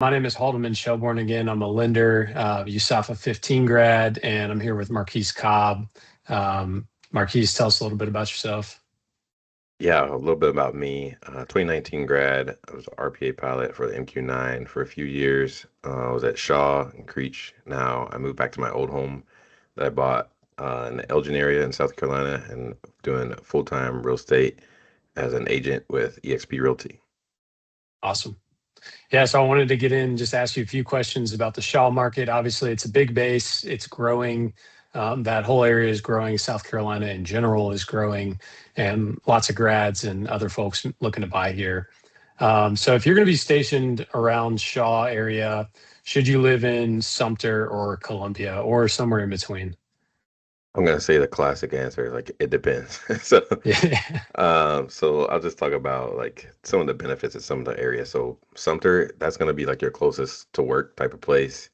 My name is Haldeman Shelbourne again. I'm a lender, USAFA 15 grad, and I'm here with Marquise Cobb. Marquise, tell us a little bit about yourself. Yeah, a little bit about me. 2019 grad. I was an RPA pilot for the MQ-9 for a few years. I was at Shaw and Creech. Now I moved back to my old home that I bought in the Elgin area in South Carolina and doing full-time real estate as an agent with eXp Realty. Awesome. Yeah, so I wanted to get in, just ask you a few questions about the Shaw market. Obviously, it's a big base, it's growing. That whole area is growing. South Carolina in general is growing, and lots of grads and other folks looking to buy here. So if you're going to be stationed around Shaw area, should you live in Sumter or Columbia or somewhere in between? I'm gonna say the classic answer is like it depends. So, Yeah. so I'll just talk about like some of the benefits of some of the areas. So Sumter, that's gonna be like your closest to work type of place.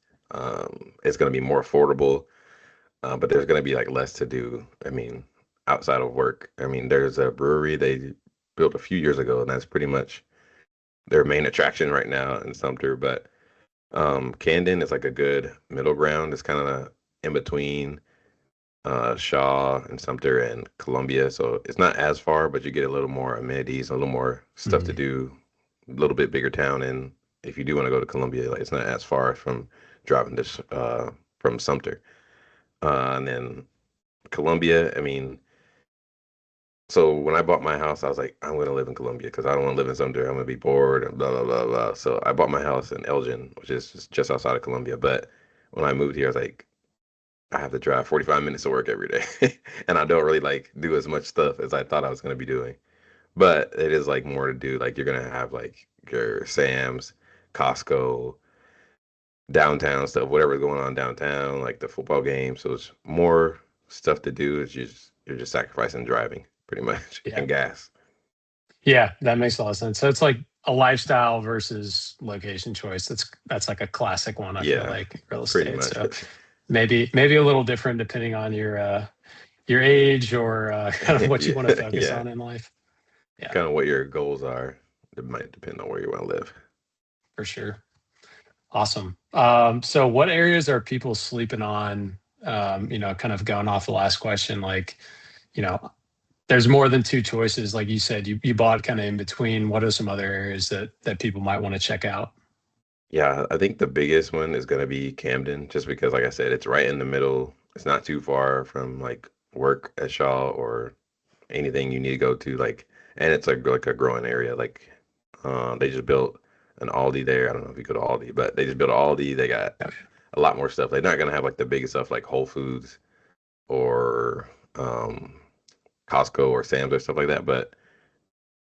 It's gonna be more affordable, but there's gonna be like less to do. I mean, outside of work. I mean, there's a brewery they built a few years ago, and that's pretty much their main attraction right now in Sumter. But Camden is like a good middle ground. It's kind of in between Shaw and Sumter and Columbia. So it's not as far, but you get a little more amenities, a little more stuff to Mhm. do, a little bit bigger town. And if you do want to go to Columbia, like it's not as far from driving this from Sumter. And then Columbia, I mean, so when I bought my house, I was like, I'm gonna live in Columbia because I don't want to live in Sumter. I'm gonna be bored and blah blah blah blah. So I bought my house in Elgin, which is just outside of Columbia. But when I moved here, I was like, I have to drive 45 minutes to work every day. And I don't really like do as much stuff as I thought I was going to be doing. But it is like more to do. Like you're going to have like your Sam's, Costco, downtown stuff, whatever's going on downtown, like the football game. So it's more stuff to do. You're just sacrificing driving pretty much Yeah. and gas. Yeah, that makes a lot of sense. So it's like a lifestyle versus location choice. That's like a classic one, I feel Yeah, like, in real pretty estate. much. So maybe a little different depending on your age or kind of what you want to Yeah, focus yeah. on in life. Yeah, Kind of what your goals are. It might depend on where you want to live. for sure. Awesome. So what areas are people sleeping on? Kind of going off the last question, like, you know, there's more than two choices. Like you said, you bought kind of in between. What are some other areas that people might want to check out? Yeah, I think the biggest one is gonna be Camden, just because, like I said, it's right in the middle. It's not too far from like work at Shaw or anything you need to go to. Like, and it's like a growing area. Like, they just built an Aldi there. I don't know if you go to Aldi, but they just built Aldi. They got a lot more stuff. They're not gonna have like the biggest stuff like Whole Foods or Costco or Sam's or stuff like that, but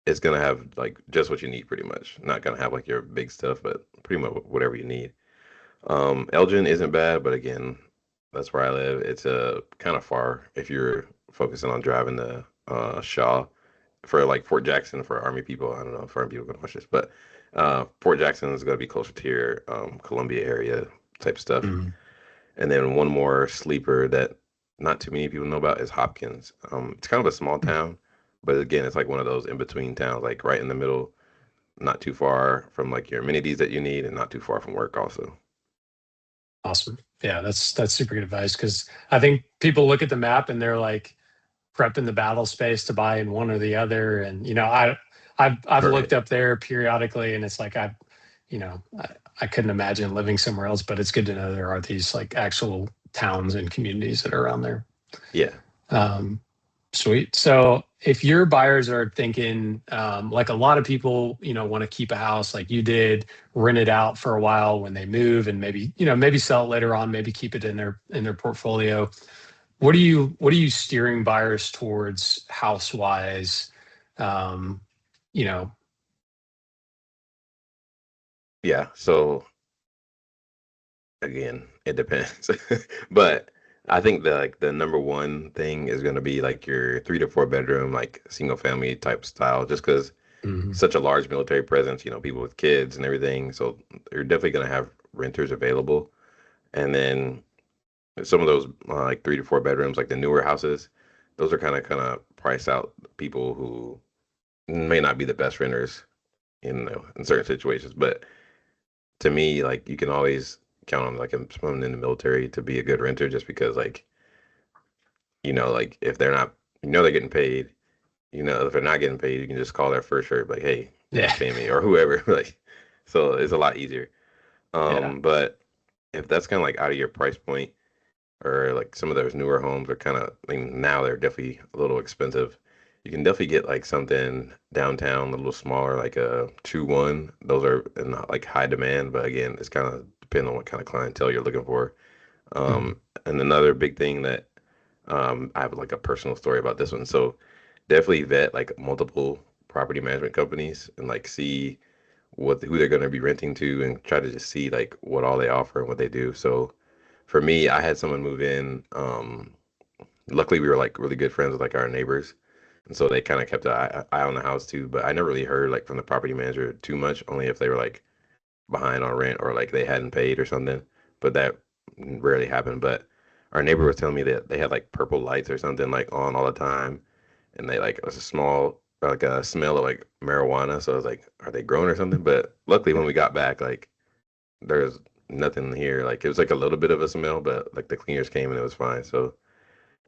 it's gonna have like just what you need pretty much. Not gonna have like your big stuff, but pretty much whatever you need. Elgin isn't bad, but again, that's where I live. It's kind of far if you're focusing on driving the Shaw for like Fort Jackson for Army people. I don't know if Army people are gonna watch this, but Fort Jackson is gonna be closer to your Columbia area type stuff. Mhm. And then one more sleeper that not too many people know about is Hopkins. It's kind of a small town, but again, it's like one of those in between towns, like right in the middle, not too far from like your amenities that you need, and not too far from work also. Awesome. Yeah, that's super good advice because I think people look at the map and they're like prepping the battle space to buy in one or the other. And I've looked Right. up there periodically, and it's like I couldn't imagine living somewhere else. But it's good to know there are these like actual towns and communities that are around there. Yeah. Um, Sweet. So if your buyers are thinking, like a lot of people, want to keep a house like you did, rent it out for a while when they move, and maybe sell it later on, maybe keep it in their portfolio. What are you steering buyers towards house wise? Um, you know, Yeah. So again, it depends. But I think that like the number one thing is gonna be like your 3 to 4 bedroom, like single family type style, just because mhm, such a large military presence, people with kids and everything. So you're definitely gonna have renters available. And then some of those like 3 to 4 bedrooms, like the newer houses, those are kind of price out people who may not be the best renters in certain situations. But to me, like you can always count on like someone in the military to be a good renter, just because like like if they're not, they're getting paid. If they're not getting paid, you can just call their first shirt, like, hey, you're Yeah. not paying me, or whoever. Like, so it's a lot easier. Yeah. But if that's kind of like out of your price point, or like some of those newer homes are kind of, I mean, now they're definitely a little expensive. You can definitely get like something downtown, a little smaller, like a 2-1. Those are not like high demand, but again, it's kind of depending on what kind of clientele you're looking for. Mhm. And another big thing that I have like a personal story about this one. So definitely vet like multiple property management companies and like see who they're going to be renting to, and try to just see like what all they offer and what they do. So for me, I had someone move in. Luckily, we were like really good friends with like our neighbors, and so they kind of kept an eye on the house too. But I never really heard like from the property manager too much, only if they were like behind on rent or like they hadn't paid or something. But that rarely happened. But our neighbor was telling me that they had like purple lights or something like on all the time, and they like, it was a small, like a smell of like marijuana. So I was like, are they growing or something? But luckily, when we got back, like there's nothing here. Like it was like a little bit of a smell, but like the cleaners came and it was fine. So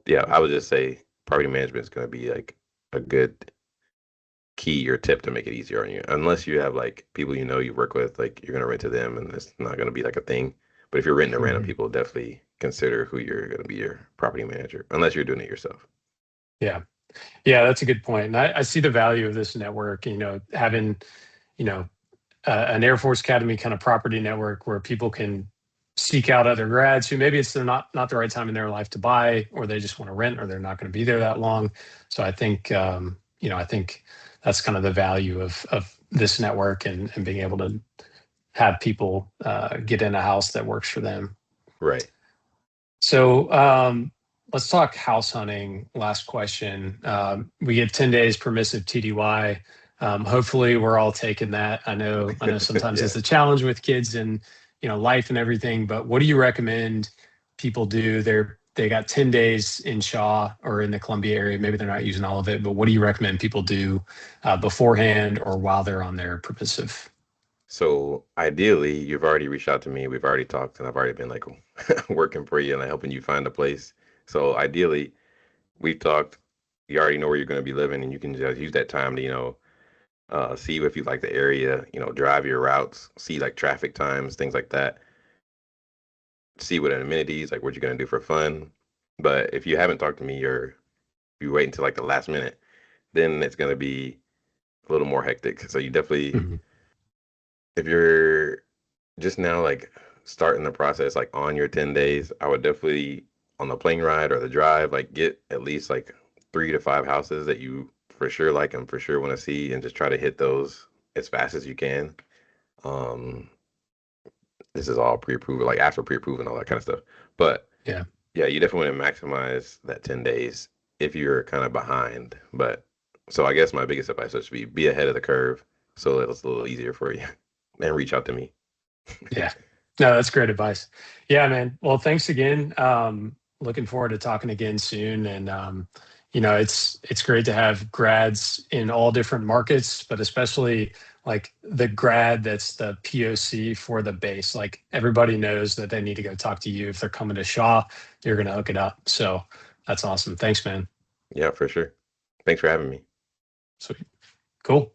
yeah, I would just say property management is going to be like a good key or tip to make it easier on you. Unless you have like people you work with, like you're going to rent to them and it's not going to be like a thing. But if you're renting to random Mhm. people, definitely consider who you're going to be your property manager, unless you're doing it yourself. Yeah. Yeah, that's a good point. And I see the value of this network, having, you know, an Air Force Academy kind of property network where people can seek out other grads who maybe it's not the right time in their life to buy, or they just want to rent, or they're not going to be there that long. So I think, I think that's kind of the value of this network, and being able to have people get in a house that works for them. Right. So let's talk house hunting. Last question. We get 10 days permissive TDY. Hopefully, we're all taking that. I know sometimes Yeah. it's a challenge with kids and life and everything. But what do you recommend people do? They got 10 days in Shaw or in the Columbia area. Maybe they're not using all of it, but what do you recommend people do beforehand or while they're on their permissive? So ideally, you've already reached out to me. We've already talked, and I've already been like working for you and like, helping you find a place. So ideally, we've talked. You already know where you're going to be living, and you can just use that time to, see if you like the area, drive your routes, see like traffic times, things like that. See what amenities, like what you're going to do for fun. But if you haven't talked to me, or you wait until like the last minute, then it's going to be a little more hectic. So you definitely, Mhm. if you're just now like starting the process like on your 10 days, I would definitely, on the plane ride or the drive, like get at least like 3 to 5 houses that you for sure like and for sure want to see, and just try to hit those as fast as you can. um this is all pre-approved, like after pre-approved and all that kind of stuff. But Yeah. yeah, you definitely want to maximize that 10 days if you're kind of behind. But so I guess my biggest advice would be ahead of the curve, so that it's a little easier for you, and reach out to me. Yeah. No, that's great advice. Yeah, man. Well, thanks again. Looking forward to talking again soon. And it's great to have grads in all different markets, but especially like the grad that's the POC for the base. Like everybody knows that they need to go talk to you if they're coming to Shaw. You're going to hook it up. So that's awesome. Thanks, man. Yeah, for sure. Thanks for having me. Sweet. Cool.